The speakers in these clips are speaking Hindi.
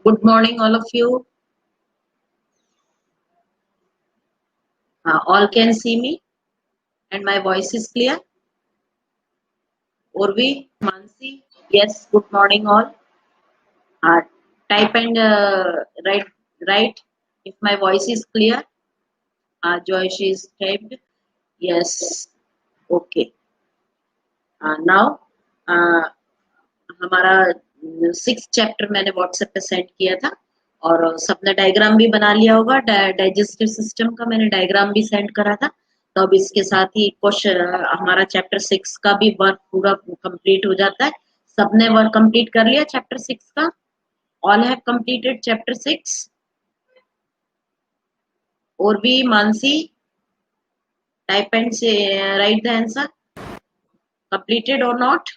Good morning, all of you. All can see me and my voice is clear. Urvi, Mansi, yes, good morning all. Type and write if my voice is clear. Joyce is typed. Yes, okay. Now, हमारा 6th चैप्टर मैंने व्हाट्सएप पे सेंड किया था और सबने डायग्राम भी बना लिया होगा। डाइजेस्टिव सिस्टम का मैंने डायग्राम भी सेंड करा था। तो अब इसके साथ ही क्वेश्चन हमारा चैप्टर 6 का भी वर्क पूरा कंप्लीट हो जाता है। सबने वर्क कंप्लीट कर लिया चैप्टर 6 का? All have completed chapter 6? और भी मानसी, टाइप एंड से राइट द आंसर, कंप्लीटेड और नॉट?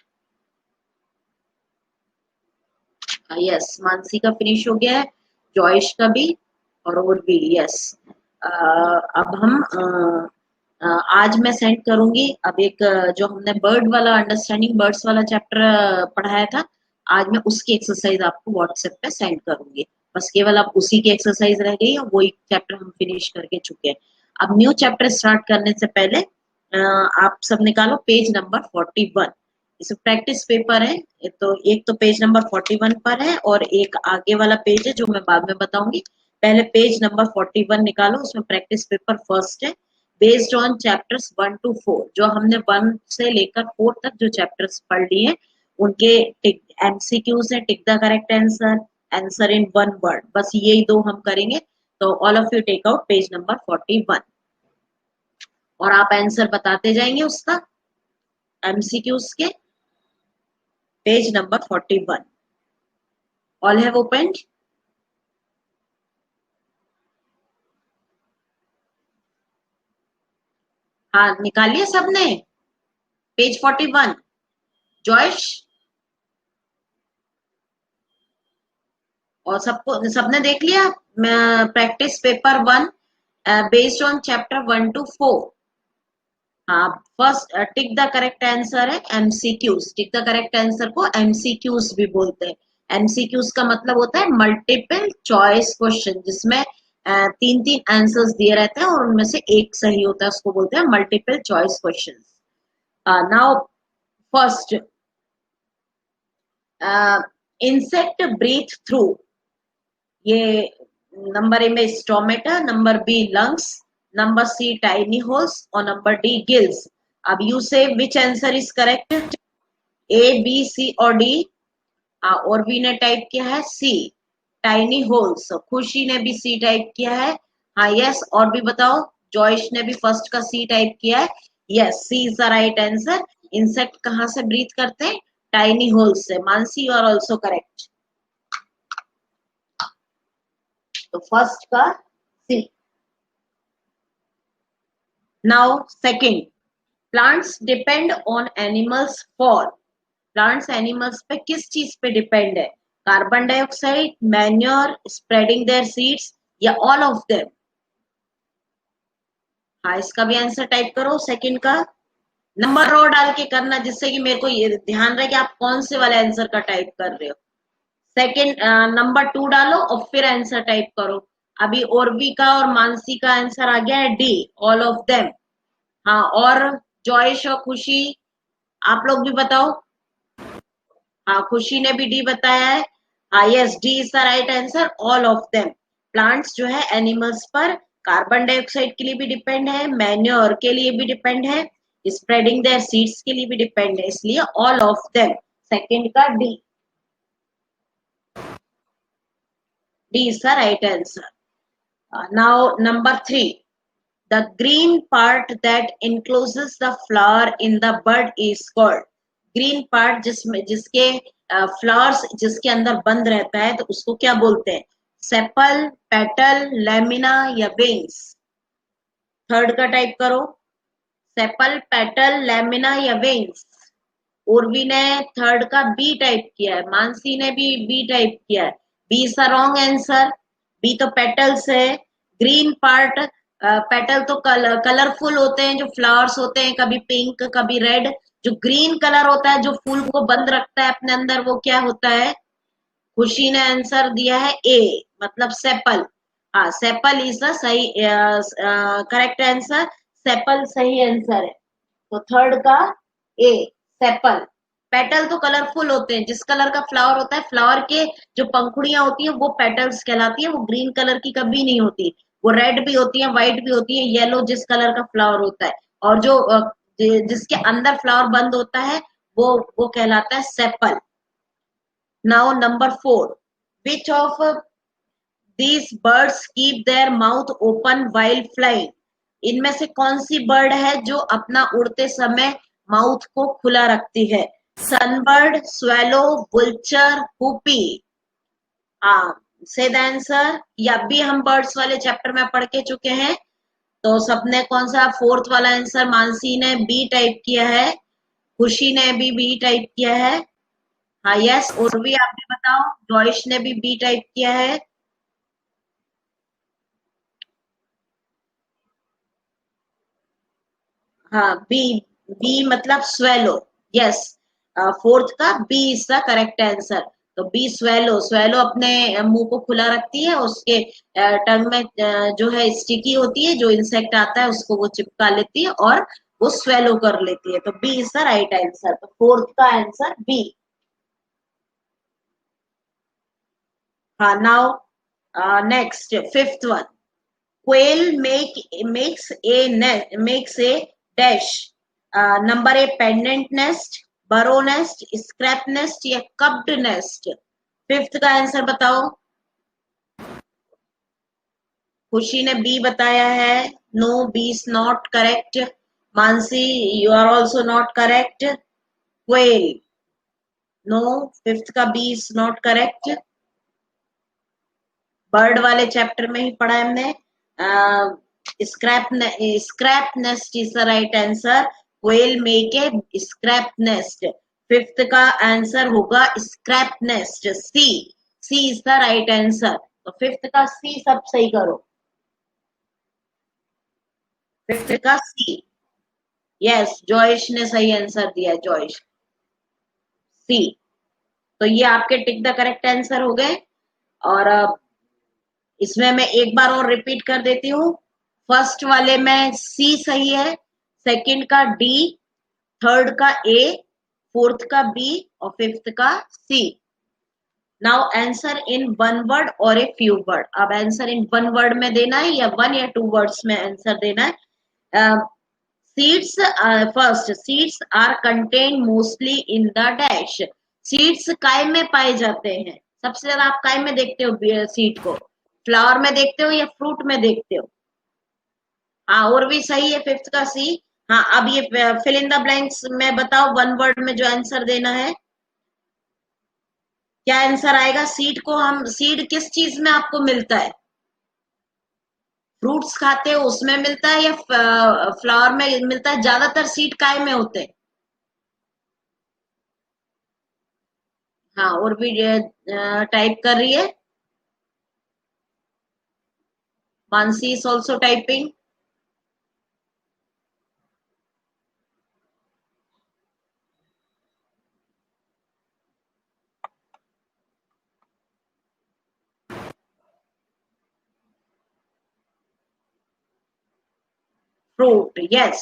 यस, मानसी का फिनिश हो गया है, जॉयश का भी और भी। यस, अब हम आज मैं सेंड करूंगी। अब एक जो हमने बर्ड वाला अंडरस्टैंडिंग बर्ड्स वाला चैप्टर पढ़ाया था, आज मैं उसकी एक्सरसाइज आपको व्हाट्सएप पे सेंड करूंगी। बस केवल अब उसी की एक्सरसाइज रह गई और वो एक चैप्टर हम फिनिश करके चुके हैं। अब न्यू चैप्टर स्टार्ट करने से पहले आप सब निकालो पेज नंबर 41। इसे प्रैक्टिस पेपर है, तो एक तो पेज नंबर 41 पर है और एक आगे वाला पेज है जो मैं बाद में बताऊंगी। पहले पेज नंबर 41 निकालो, उसमें प्रैक्टिस पेपर फर्स्ट है, बेस्ड ऑन चैप्टर्स 1 to 4। जो हमने 1 से लेकर 4 तक जो चैप्टर्स पढ़ लिए हैं उनके एमसीक्यूज है, tick the correct answer, answer in 1 word, बस यही 2 हम करेंगे। तो all of you take out page number 41 और आप आंसर बताते जाएंगे उसका, एमसीक्यूज के। Page number 41, all have opened? हाँ, निकालिए सबने पेज 41। जॉयश और सबने देख लिया practice paper 1 based on chapter 1 to 4। हाँ, first tick the correct answer है MCQs. Tick the correct answer को एमसीक्यूज भी बोलते हैं। एमसीक्यूज का मतलब होता है मल्टीपल चॉइस क्वेश्चन, जिसमें 3 आंसर्स दिए रहते हैं और उनमें से एक सही होता है, उसको बोलते हैं multiple choice question. Now first, insect breathe through, ये नंबर ए में stomata, number B lungs, number C tiny holes और नंबर डी गिल्स। अब you say which answer is correct? A, B, C और डी। और बी ने टाइप किया है सी, टाइनी होल्स। खुशी ने भी सी टाइप किया है। हाँ, यस, और भी बताओ। जॉयश ने भी फर्स्ट का सी टाइप किया है। Yes, C is the right answer. Insect कहाँ से ब्रीथ करते हैं? टाइनी होल्स से। Mansi, you are also correct. तो फर्स्ट का C. Now second, plants depend on animals for. Plants animals पे किस चीज पे डिपेंड है? Carbon dioxide, manure, spreading their seeds या ऑल ऑफ देम? हाँ, इसका भी आंसर टाइप करो सेकंड का। नंबर रो डाल के करना, जिससे कि मेरे को ये ध्यान रहे कि आप कौन से वाले आंसर का टाइप कर रहे हो। सेकंड नंबर 2 डालो और फिर आंसर टाइप करो। अभी ओरबी का और मानसी का आंसर आ गया है डी, ऑल ऑफ देम। हाँ, और जॉयश और खुशी, आप लोग भी बताओ। हाँ, खुशी ने भी डी बताया है। हाँ, yes, D is the right answer, all of them. Plants जो है एनिमल्स पर कार्बन डाइऑक्साइड के लिए भी डिपेंड है, मैन्योर के लिए भी डिपेंड है, स्प्रेडिंग देयर सीड्स के लिए भी डिपेंड है, इसलिए ऑल ऑफ देम। सेकंड का D, D is the right answer. Now number 3, The green part that encloses the flower in the bud is called. Green part जिसमें जिसके फ्लावर्स जिसके अंदर बंद रहता है तो उसको क्या बोलते हैं? सेपल, पेटल, लेमिना या विंग्स? थर्ड का टाइप करो, सेपल, पेटल, लेमिना या विंग्स। उर्वी ने थर्ड का बी टाइप किया है, मानसी ने भी बी टाइप किया है। B is the wrong answer. B तो पेटल्स है। ग्रीन पार्ट, पेटल तो कलरफुल होते हैं, जो फ्लावर्स होते हैं, कभी पिंक कभी रेड। जो ग्रीन कलर होता है जो फूल को बंद रखता है अपने अंदर, वो क्या होता है? खुशी ने आंसर दिया है ए, मतलब सेपल। हाँ, सेपल इज द सही करेक्ट आंसर। सेपल सही आंसर है। तो थर्ड का ए, सेपल। पेटल तो कलरफुल होते हैं, जिस कलर का फ्लावर होता है, फ्लावर के जो पंखुड़ियां होती है वो पेटल्स कहलाती है। वो ग्रीन कलर की कभी नहीं होती, वो रेड भी होती है, व्हाइट भी होती है, येलो जिस कलर का फ्लावर होता है। और जो जिसके अंदर फ्लावर बंद होता है वो कहलाता है sepal. Now number 4, which of these birds keep their mouth open while flying? इनमें से कौन सी बर्ड है जो अपना उड़ते समय माउथ को खुला रखती है? Sunbird, swallow, vulture, hoopoe? Say the answer. या भी हम बर्ड्स वाले चैप्टर में पढ़ के चुके हैं। तो सबने कौन सा फोर्थ वाला आंसर? मानसी ने बी टाइप किया है, खुशी ने भी बी टाइप किया है। हाँ यस, और भी आप भी बताओ। जॉयश ने भी बी टाइप किया है। हाँ, बी। बी मतलब स्वेलो। यस, फोर्थ का B is the correct answer. तो बी स्वेलो। स्वेलो अपने मुंह को खुला रखती है, उसके टंग में जो है स्टिकी होती है, जो इंसेक्ट आता है उसको वो चिपका लेती है और वो स्वेलो कर लेती है। तो B is the right answer. तो फोर्थ का आंसर बी। हाँ, now next fifth one. Quail makes a dash. Number A, pendant nest, burrow nest, scrape nest या कप्ड नेस्ट? फिफ्थ का आंसर बताओ। खुशी ने बी बताया है। No, B is not correct. Mansi, you are also not correct. Quail, no, fifth का B is not correct. Bird वाले चैप्टर में ही पढ़ा है हमने। Scrap nest is the right answer. Whale make a scrap nest. Fifth का आंसर होगा scrap nest, C. C is the right answer. तो फिफ्थ का सी सब सही करो। फिफ्थ का सी। यस, जॉयश ने सही आंसर दिया। जॉयश, सी। तो ये आपके टिक द करेक्ट आंसर हो गए। और इसमें मैं एक बार और रिपीट कर देती हूँ। फर्स्ट वाले में सी सही है, सेकंड का डी, थर्ड का ए, फोर्थ का बी और फिफ्थ का C. Now answer in one word और ए फ्यू वर्ड। अब आंसर इन वन वर्ड में देना है या वन या टू वर्ड्स में आंसर देना है। Seeds, first, seeds are contain mostly in the dash. Seeds काय में पाए जाते हैं? सबसे ज्यादा आप काय में देखते हो सीड को? फ्लावर में देखते हो या फ्रूट में देखते हो? हाँ, और भी सही है फिफ्थ का सी। हाँ, अब ये फिल इन द ब्लैंक्स में बताओ, वन वर्ड में जो आंसर देना है। क्या आंसर आएगा? सीड को हम, सीड किस चीज में आपको मिलता है? फ्रूट्स खाते हो उसमें मिलता है या फ्लावर में मिलता है? ज्यादातर सीड काय में होते हैं? हाँ, और भी टाइप कर रही है। Mansi is also typing. Fruit, yes.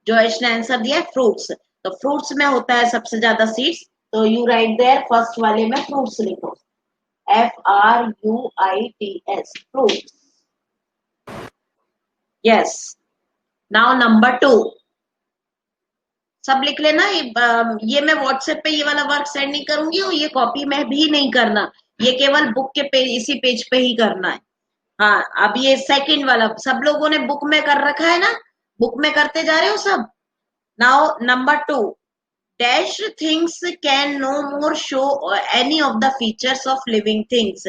Joyash ने आंसर दिया फ्रूट्स। तो फ्रूट्स में होता है सबसे ज्यादा सीड्स। तो यू राइट देयर, फर्स्ट वाले में फ्रूट्स लिखो। FRUITS, fruits. Yes. Now number 2। सब लिख लेना। ये मैं व्हाट्सएप पे ये वाला वर्क सेंड नहीं करूंगी और ये कॉपी में भी नहीं करना। ये केवल बुक के पेज, इसी पेज पे ही करना है। हाँ, अब ये सेकंड वाला सब लोगों ने बुक में कर रखा है ना, बुक में करते जा रहे हो सब। Now number 2, dash things can no more show any of the features of living things.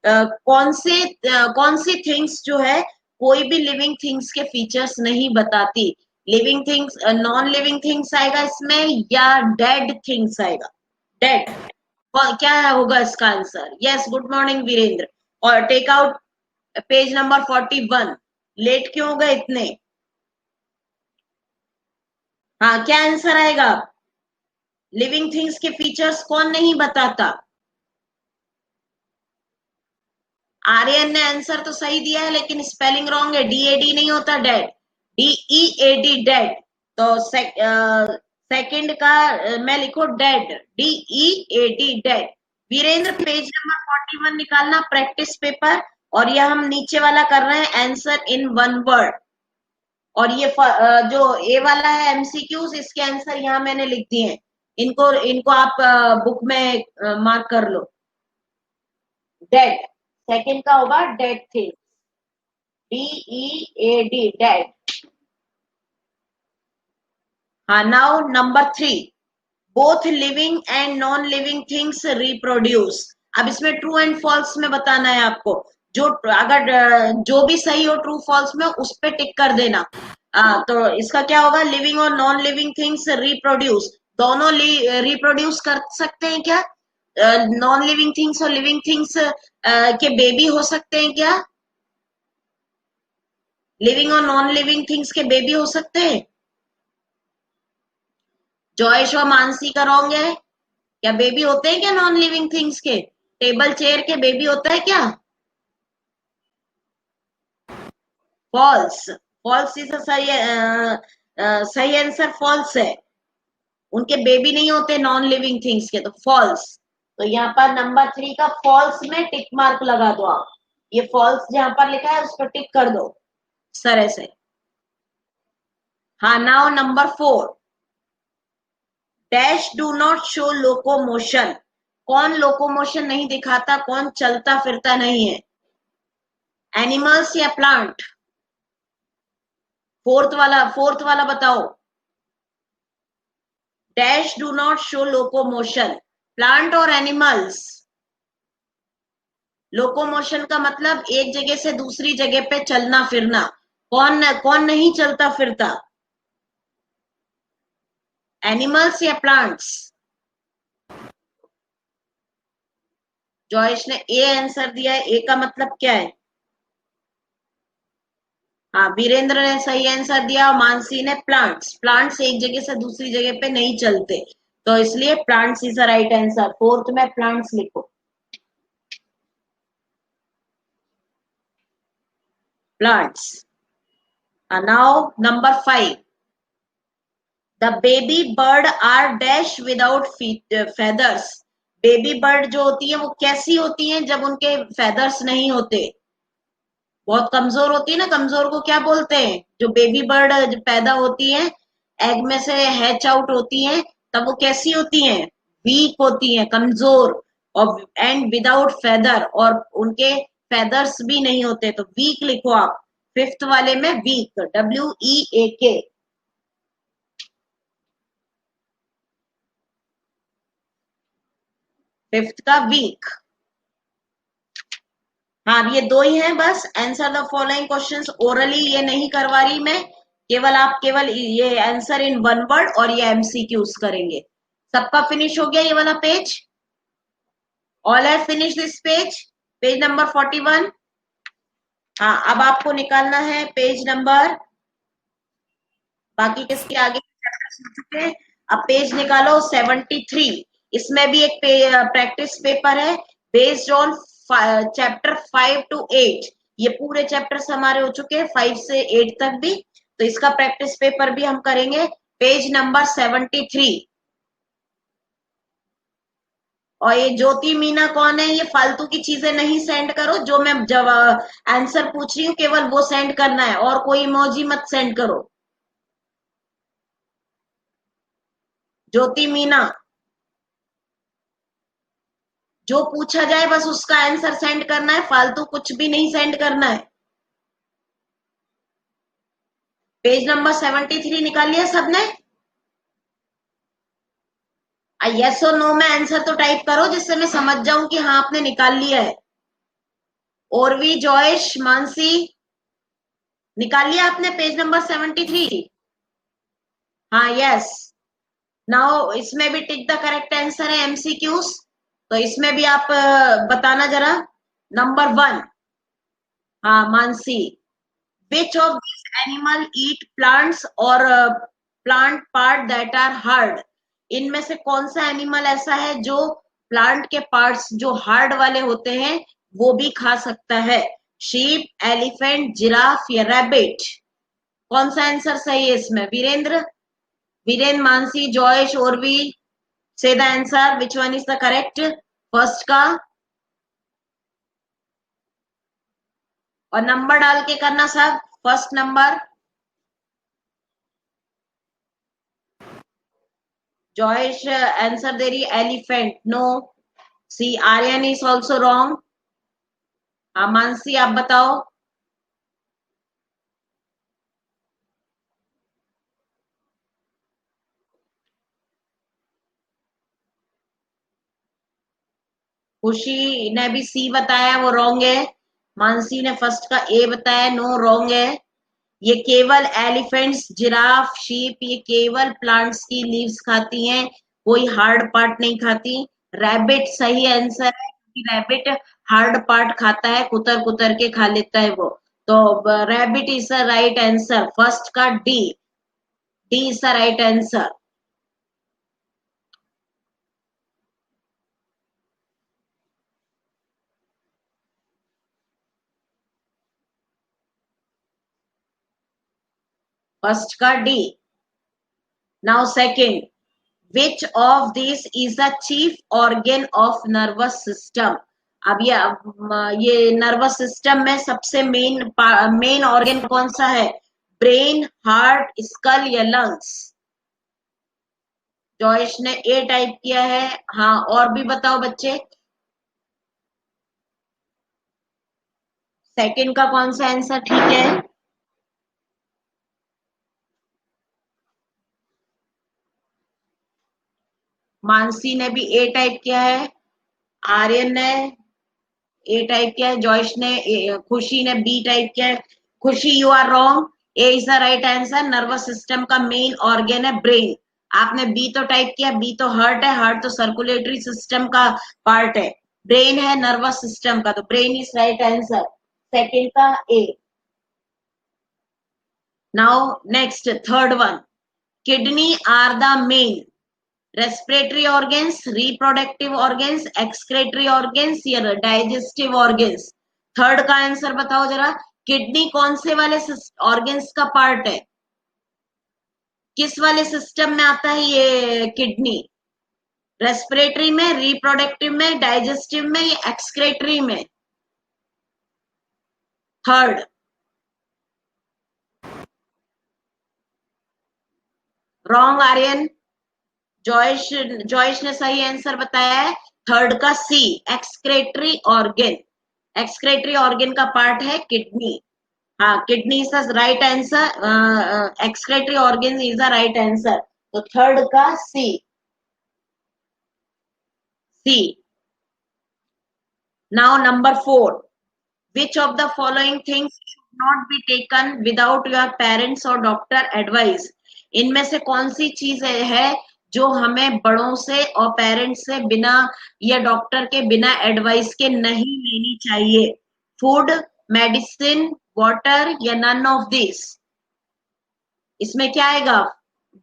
कौन सी थिंग्स जो है कोई भी लिविंग थिंग्स के फीचर्स नहीं बताती। Living things, non living things आएगा इसमें या डेड थिंग्स आएगा। डेड, क्या होगा इसका answer? Yes, good morning Virendra. और take out page number 41। Late क्यों हो गए इतने? हाँ, क्या आंसर आएगा? लिविंग थिंग्स के फीचर्स कौन नहीं बताता? आर्यन ने आंसर तो सही दिया है लेकिन स्पेलिंग रॉन्ग है, डीएडी नहीं होता डेड, डीईएडी डेड। तो सेकंड का मैं लिखो dead, DEAD dead. Virendra page number 41 निकालना, प्रैक्टिस पेपर। और ये हम नीचे वाला कर रहे हैं आंसर इन वन वर्ड। और ये जो ए वाला है एमसीक्यूज, इसके आंसर यहाँ मैंने लिख दिए हैं। इनको इनको आप बुक में मार्क कर लो। डेड, सेकंड का होगा डेड थिंग, डीईएडी डेड। हाँ, now number 3, both living and non living things reproduce. अब इसमें ट्रू एंड फॉल्स में बताना है आपको। जो अगर जो भी सही हो ट्रू फॉल्स में उस पे टिक कर देना। तो इसका क्या होगा? लिविंग और नॉन लिविंग थिंग्स रिप्रोड्यूस, दोनों रिप्रोड्यूस कर सकते हैं क्या? नॉन लिविंग थिंग्स और लिविंग थिंग्स के बेबी हो सकते हैं क्या? लिविंग और नॉन लिविंग थिंग्स के बेबी हो सकते हैं? जॉयश और मानसी का रॉन्ग है। क्या बेबी होते हैं क्या नॉन लिविंग थिंग्स के? टेबल चेयर के बेबी होता है क्या? फॉल्स, फॉल्स इज सही सही आंसर फॉल्स है। उनके बेबी नहीं होते नॉन लिविंग थिंग्स के, तो फॉल्स। तो यहाँ पर नंबर 3 का फॉल्स में टिक मार्क लगा दो आप। ये फॉल्स जहां पर लिखा है उस पर टिक कर दो इस तरह से। हाँ, now number 4, dash do not show locomotion. कौन लोकोमोशन नहीं दिखाता? कौन चलता फिरता नहीं है? एनिमल्स या प्लांट? फोर्थ वाला बताओ। Dash do not show locomotion, plant और एनिमल्स। लोकोमोशन का मतलब एक जगह से दूसरी जगह पे चलना फिरना। कौन कौन नहीं चलता फिरता? एनिमल्स या प्लांट्स? जॉयश ने ए आंसर दिया है। ए का मतलब क्या है? हाँ, वीरेंद्र ने सही आंसर दिया और मानसी ने प्लांट्स। प्लांट्स एक जगह से दूसरी जगह पे नहीं चलते, तो इसलिए plants is the right answer. Fourth में प्लांट्स लिखो, plants. Now number 5, the baby bird are dash without feathers. Baby bird जो होती है वो कैसी होती है जब उनके फेदर्स नहीं होते? बहुत कमजोर होती है ना। कमजोर को क्या बोलते हैं? जो बेबी बर्ड पैदा होती है, एग में से हैच आउट होती हैं, तब वो कैसी होती हैं? वीक होती हैं, कमजोर। और एंड विदाउट फेदर, और उनके फेदर्स भी नहीं होते, तो वीक लिखो आप। फिफ्थ वाले में वीक, WEAK। फिफ्थ का वीक। हाँ, ये दो ही हैं बस। Answer the following questions orally ये नहीं करवा रही मैं, केवल ये आंसर इन वन वर्ड और ये एमसीक्यूज करेंगे। सबका फिनिश हो गया ये वाला page? All have finish this page, page number 41। हाँ, अब आपको निकालना है पेज नंबर, बाकी किसके आगे चैप्टर्स हो चुके हैं। अब पेज निकालो 73। इसमें भी एक प्रैक्टिस पेपर है बेस्ड ऑन चैप्टर 5 to 8। ये पूरे चैप्टर्स हमारे हो चुके हैं 5 से 8 तक भी, तो इसका प्रैक्टिस पेपर भी हम करेंगे। Page number 73। और ये ज्योति मीना कौन है? ये फालतू की चीजें नहीं सेंड करो, जो मैं जवाब आंसर पूछ रही हूँ केवल वो सेंड करना है, और कोई इमोजी मत सेंड करो। ज्योति मीना, जो पूछा जाए बस उसका आंसर सेंड करना है, फालतू कुछ भी नहीं सेंड करना है। पेज नंबर 73 निकाल लिया सबने? यस और नो में आंसर तो टाइप करो जिससे मैं समझ जाऊं कि हाँ आपने निकाल लिया है। और भी जॉयश, मानसी, निकाल लिया आपने पेज नंबर 73? हाँ, यस। नाउ इसमें भी टिक द करेक्ट आंसर है एमसीक्यूज, तो इसमें भी आप बताना जरा। नंबर 1, हाँ Mansi, which of this animal eat plants और plant part that are hard? इनमें से कौन सा एनिमल ऐसा है जो प्लांट के पार्ट्स जो हार्ड वाले होते हैं वो भी खा सकता है? शीप, एलिफेंट, जिराफ या रैबिट? कौन सा आंसर सही है इसमें? वीरेंद्र, वीरेंद्र, मानसी, जॉयश, और भी say the answer which one is the correct? First का, और नंबर डाल के करना सब। फर्स्ट नंबर जॉयश आंसर दे रही elephant, no. C, Aryan is also wrong. हाँ मानसी आप बताओ। खुशी ने भी सी बताया, वो रॉन्ग है। मानसी ने फर्स्ट का ए बताया, नो, रॉन्ग है। ये केवल एलिफेंट्स, जिराफ, शीप ये केवल प्लांट्स की लीव्स खाती हैं, कोई हार्ड पार्ट नहीं खाती। रैबिट सही आंसर है, रैबिट हार्ड पार्ट खाता है, कुतर कुतर के खा लेता है वो। तो rabbit is the right answer, first का D, D is the right answer. First का D. Now second, which of these is the chief organ of nervous system? अब ये नर्वस सिस्टम में सबसे मेन ऑर्गन कौन सा है? ब्रेन, हार्ट, स्कल या लंग्स? जॉयश ने ए टाइप किया है। हाँ, और भी बताओ बच्चे। सेकंड का कौन सा आंसर ठीक है? मानसी ने भी ए टाइप किया है, आर्यन ने ए टाइप किया है, जॉयश ने खुशी ने बी टाइप किया है। Khushi you are wrong, A is the right answer. Nervous system का मेन ऑर्गन है ब्रेन। आपने बी तो टाइप किया, बी तो हार्ट है, हार्ट तो सर्कुलेटरी सिस्टम का पार्ट है, ब्रेन है नर्वस सिस्टम का, तो brain is right answer, second का A. Now next, third one, kidney are the main respiratory organs, reproductive organs, excretory organs या डाइजेस्टिव ऑर्गन्स? थर्ड का आंसर बताओ जरा। किडनी कौन से वाले ऑर्गन्स का पार्ट है? किस वाले सिस्टम में आता है ये किडनी? रेस्पिरेटरी में, रिप्रोडक्टिव में, डाइजेस्टिव में या एक्सक्रेटरी में? थर्ड। रॉन्ग आर्यन। जॉयश, जॉयश ने सही आंसर बताया है थर्ड का C, excretory organ. Excretory organ का पार्ट है किडनी। हाँ, kidney is the right answer, excretory organ is the right answer, तो थर्ड का C, C. Now number 4, which of the following things should not be taken without your parents or doctor advice? इनमें से कौन सी चीज है जो हमें बड़ों से और पेरेंट्स से बिना या डॉक्टर के बिना एडवाइस के नहीं लेनी चाहिए? फूड, मेडिसिन, वाटर या नन ऑफ दिस? इसमें क्या आएगा?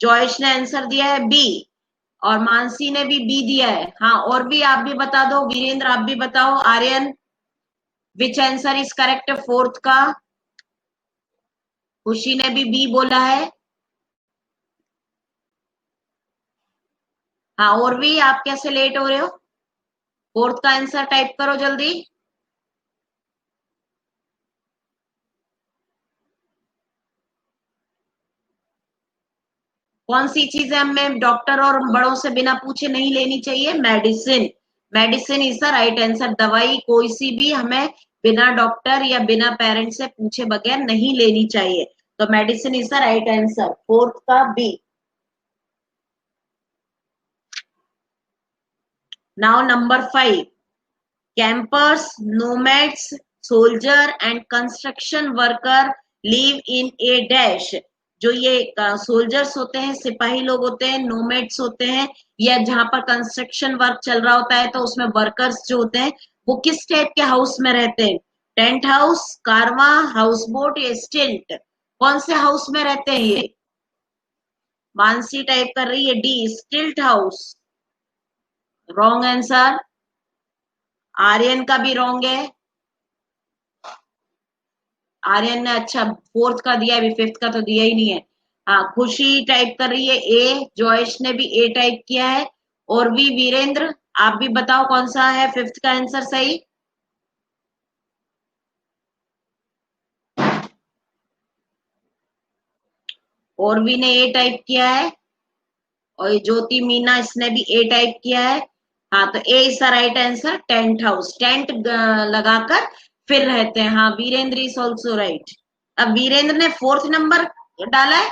जॉयश ने आंसर दिया है बी, और मानसी ने भी बी दिया है। हाँ, और भी आप भी बता दो, वीरेंद्र आप भी बताओ, Aryan which answer is correct fourth का? खुशी ने भी बी बोला है। हाँ, और भी आप कैसे लेट हो रहे हो? फोर्थ का आंसर टाइप करो जल्दी। कौन सी चीजें हमें डॉक्टर और बड़ों से बिना पूछे नहीं लेनी चाहिए? Medicine. Medicine is the right answer. दवाई कोई सी भी हमें बिना डॉक्टर या बिना पेरेंट्स से पूछे बगैर नहीं लेनी चाहिए, तो medicine is the right answer, fourth का B. Now number 5, campers, nomads, soldier and construction worker live in a dash। जो ये सोल्जर्स होते हैं, सिपाही लोग होते हैं, नोमैड्स होते हैं, या जहां पर कंस्ट्रक्शन वर्क चल रहा होता है तो उसमें वर्कर्स जो होते हैं वो किस टाइप के हाउस में रहते हैं? टेंट हाउस, कारवा, हाउस बोट या स्टिल्ट? कौन से हाउस में रहते हैं ये? मानसी टाइप कर रही है डी, स्टिल्ट हाउस। Wrong answer. आर्यन का भी रॉन्ग है। आर्यन ने अच्छा फोर्थ का दिया, अभी फिफ्थ का तो दिया ही नहीं है। हाँ, खुशी टाइप कर रही है ए, जॉयश ने भी ए टाइप किया है। और भी वीरेंद्र, आप भी बताओ कौन सा है फिफ्थ का आंसर सही? और भी ने ए टाइप किया है, और ये ज्योति मीना इसने भी ए टाइप किया है। हाँ, तो A is the right answer, tent house, tent लगाकर फिर रहते हैं। हाँ, वीरेंद्र इज ऑल्सो राइट। अब वीरेंद्र ने फोर्थ नंबर डाला है,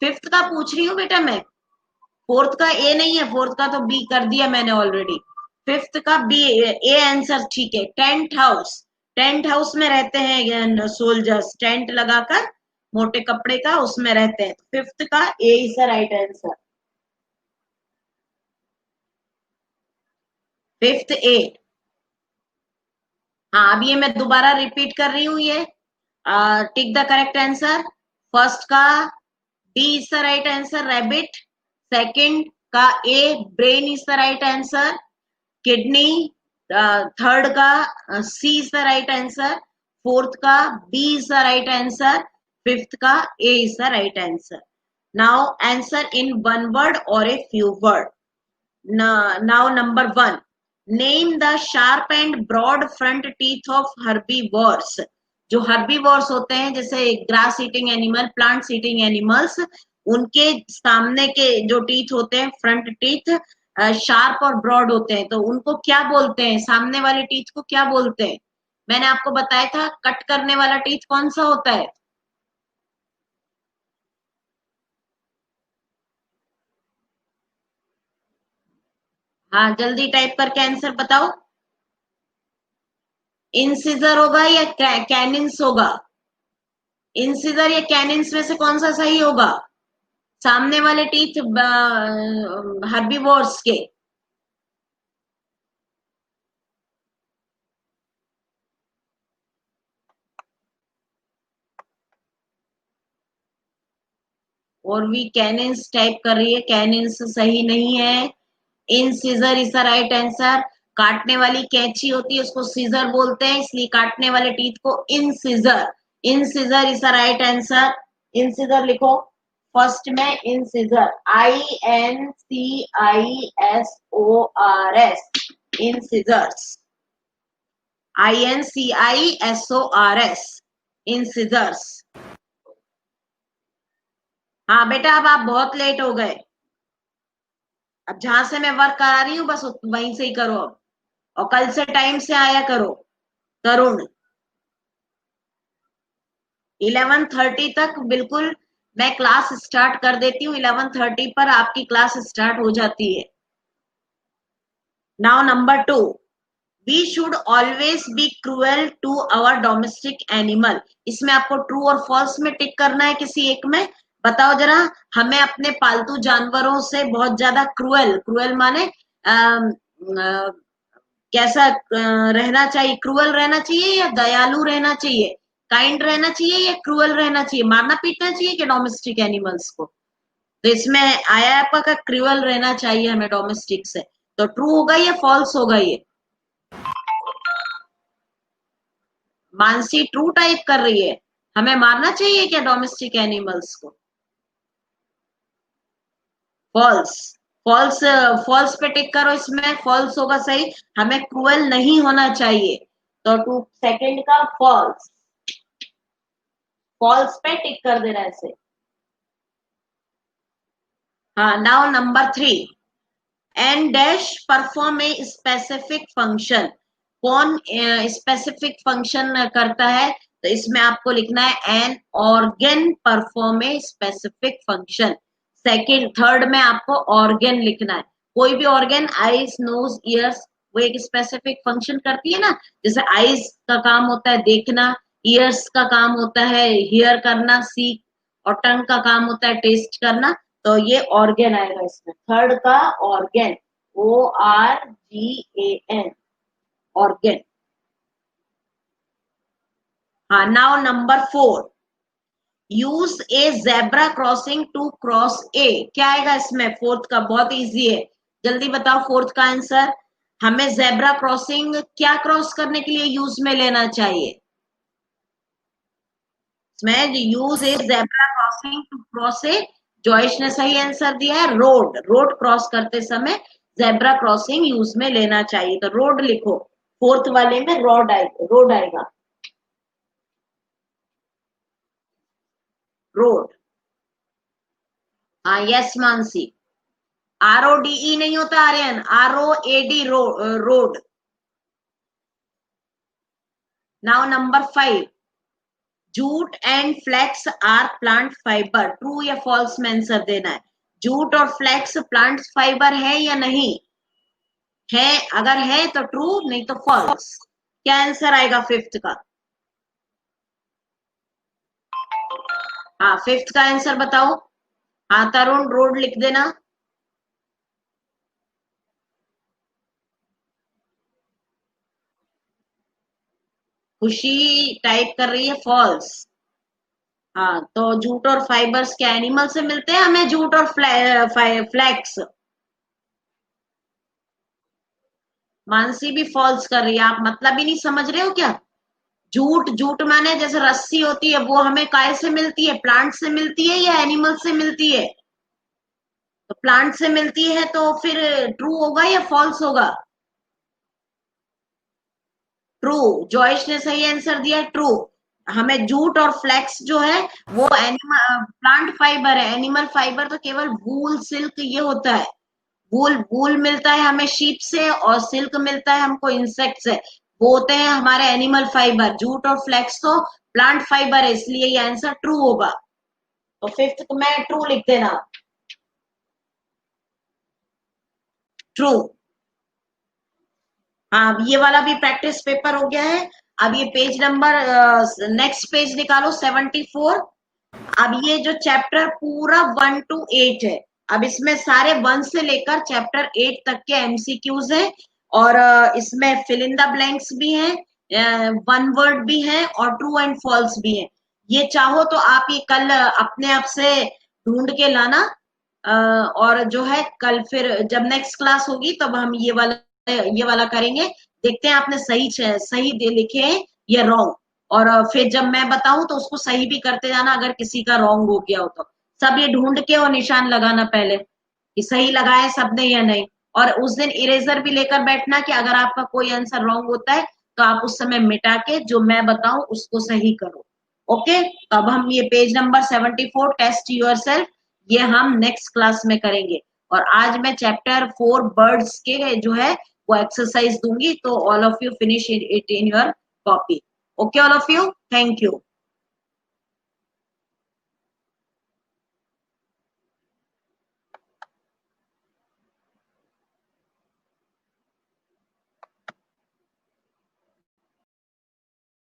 फिफ्थ का पूछ रही हूँ बेटा मैं। फोर्थ का ए नहीं है, फोर्थ का तो बी कर दिया मैंने ऑलरेडी। फिफ्थ का बी, ए आंसर ठीक है, टेंट हाउस। टेंट हाउस में रहते हैं सोल्जर्स, टेंट लगाकर मोटे कपड़े का उसमें रहते हैं। फिफ्थ का A is the right answer, fifth A. हाँ, अब ये मैं दोबारा रिपीट कर रही हूँ ये। Tick the correct answer. First का D is the right answer, rabbit. Second का A, brain is the right answer. Kidney, third का C is the right answer. Fourth का B is the right answer. Fifth का A is the right answer. Now answer in one word और a few word. Now number 1, name the sharp and broad front teeth of herbivores. जो हर्बीवोर्स होते हैं, जैसे grass eating animal, plant eating animals, उनके सामने के जो टीथ होते हैं, फ्रंट टीथ शार्प और ब्रॉड होते हैं, तो उनको क्या बोलते हैं? सामने वाले टीथ को क्या बोलते हैं? मैंने आपको बताया था कट करने वाला टीथ कौन सा होता है? हाँ, जल्दी टाइप करके आंसर बताओ। इंसिजर होगा या कैनिन्स होगा? इंसिजर या कैनिन्स में से कौन सा सही होगा? सामने वाले टीथ हर्बीवोर्स के। और भी कैनिन्स टाइप कर रही है, कैनिन्स सही नहीं है। Incisor is the right answer. काटने वाली कैंची होती है उसको सीजर बोलते हैं, इसलिए काटने वाले टीथ को incisor. Incisor is the right answer. Incisor लिखो फर्स्ट में, incisor, INCISORS, incisors, INCISORS, incisors. हाँ बेटा, अब आप बहुत लेट हो गए। अब जहां से मैं वर्क करा रही हूँ बस वहीं से ही करो अब, और कल से टाइम से आया करो। तरुण, 11:30 तक बिल्कुल मैं क्लास स्टार्ट कर देती हूँ, 11:30 पर आपकी क्लास स्टार्ट हो जाती है। Now number 2, we should always be cruel to our domestic animal. इसमें आपको ट्रू और फॉल्स में टिक करना है, किसी एक में बताओ जरा। हमें अपने पालतू जानवरों से बहुत ज्यादा क्रूएल, क्रूएल माने कैसा रहना चाहिए? क्रूअल रहना चाहिए या दयालु रहना चाहिए? काइंड रहना चाहिए या क्रूअल रहना चाहिए? मारना पीटना चाहिए कि डोमेस्टिक एनिमल्स को? तो इसमें आया आपका क्रूअल रहना चाहिए हमें डोमेस्टिक से, तो ट्रू होगा या फॉल्स होगा ये? मानसी ट्रू टाइप कर रही है, हमें मारना चाहिए क्या डोमेस्टिक एनिमल्स को? फॉल्स। फॉल्स, फॉल्स पे टिक करो, इसमें फॉल्स होगा सही, हमें क्रूअल नहीं होना चाहिए, तो टू सेकंड का फॉल्स। फॉल्स पे टिक कर देना ऐसे। हाँ, now number 3, an dash perform a specific function. कौन स्पेसिफिक फंक्शन करता है? तो इसमें आपको लिखना है an organ perform a specific function. Second third में आपको ऑर्गन लिखना है। कोई भी ऑर्गन, आईज, नोज, ईयर्स, वो एक स्पेसिफिक फंक्शन करती है ना। जैसे आईज का काम होता है देखना, ईयर्स का काम होता है हियर करना, सी, और टंग का काम होता है टेस्ट करना। तो ये ऑर्गन आएगा इसमें, थर्ड का ऑर्गन, ORGAN, ऑर्गन। हाँ, now number 4, use a zebra crossing to cross a. क्या आएगा इसमें? फोर्थ का बहुत इजी है, जल्दी बताओ फोर्थ का आंसर। हमें जेब्रा क्रॉसिंग क्या क्रॉस करने के लिए यूज में लेना चाहिए? इसमें use a zebra crossing to cross a, Joyash ने सही आंसर दिया है रोड। रोड क्रॉस करते समय जेब्रा क्रॉसिंग यूज में लेना चाहिए, तो रोड लिखो। फोर्थ वाले में रोड आएगा, रोड आएगा, रोड। हाँ यस मानसी, RODE नहीं होता Aryan, ROAD, road. Now number 5, jute and flax are plant fibre. True या फॉल्स में आंसर देना है। जूट और फ्लेक्स प्लांट फाइबर है या नहीं है? अगर है तो ट्रू, नहीं तो फॉल्स। क्या आंसर आएगा फिफ्थ का? हाँ फिफ्थ का आंसर बताओ। हाँ तरुण, रोड लिख देना। खुशी टाइप कर रही है फॉल्स। हाँ तो जूट और फाइबर्स क्या एनिमल से मिलते हैं हमें? जूट और फ्लैक्स। मानसी भी फॉल्स कर रही है, आप मतलब ही नहीं समझ रहे हो क्या? जूट, जूट माने जैसे रस्सी होती है, वो हमें काय से मिलती है? प्लांट से मिलती है या एनिमल से मिलती है? तो प्लांट से मिलती है, तो फिर ट्रू होगा या फॉल्स होगा? ट्रू। जॉयश ने सही आंसर दिया ट्रू। हमें जूट और फ्लेक्स जो है वो एनिमल प्लांट फाइबर है। एनिमल फाइबर तो केवल वूल, सिल्क ये होता है। वूल, वूल मिलता है हमें शीप से, और सिल्क मिलता है हमको इंसेक्ट से। वो होते हैं हमारे एनिमल फाइबर। जूट और फ्लेक्स तो प्लांट फाइबर है, इसलिए ये आंसर ट्रू होगा। तो फिफ्थ में ट्रू लिख देना, ट्रू। हाँ ये वाला भी प्रैक्टिस पेपर हो गया है। अब ये पेज नंबर, नेक्स्ट पेज निकालो 74। अब ये जो चैप्टर पूरा 1 to 8 है, अब इसमें सारे 1 से लेकर चैप्टर 8 तक के MCQs है, और इसमें फिल इन द ब्लैंक्स भी हैं, वन वर्ड भी है, और ट्रू एंड फॉल्स भी है। ये चाहो तो आप ये कल अपने आप से ढूंढ के लाना, और जो है कल फिर जब नेक्स्ट क्लास होगी तब हम ये वाला करेंगे। देखते हैं आपने सही सही दे लिखे हैं या रॉन्ग, और फिर जब मैं बताऊं तो उसको सही भी करते जाना अगर किसी का रॉन्ग हो गया हो तो। सब ये ढूंढ के और निशान लगाना पहले कि सही लगाए सबने या नहीं। और उस दिन इरेजर भी लेकर बैठना कि अगर आपका कोई आंसर रॉन्ग होता है तो आप उस समय मिटा के जो मैं बताऊं उसको सही करो। ओके, तो अब हम ये पेज नंबर 74, टेस्ट योरसेल्फ, ये हम नेक्स्ट क्लास में करेंगे। और आज मैं चैप्टर 4 बर्ड्स के जो है वो एक्सरसाइज दूंगी, तो all of you finish it in your copy. Okay all of you, thank you.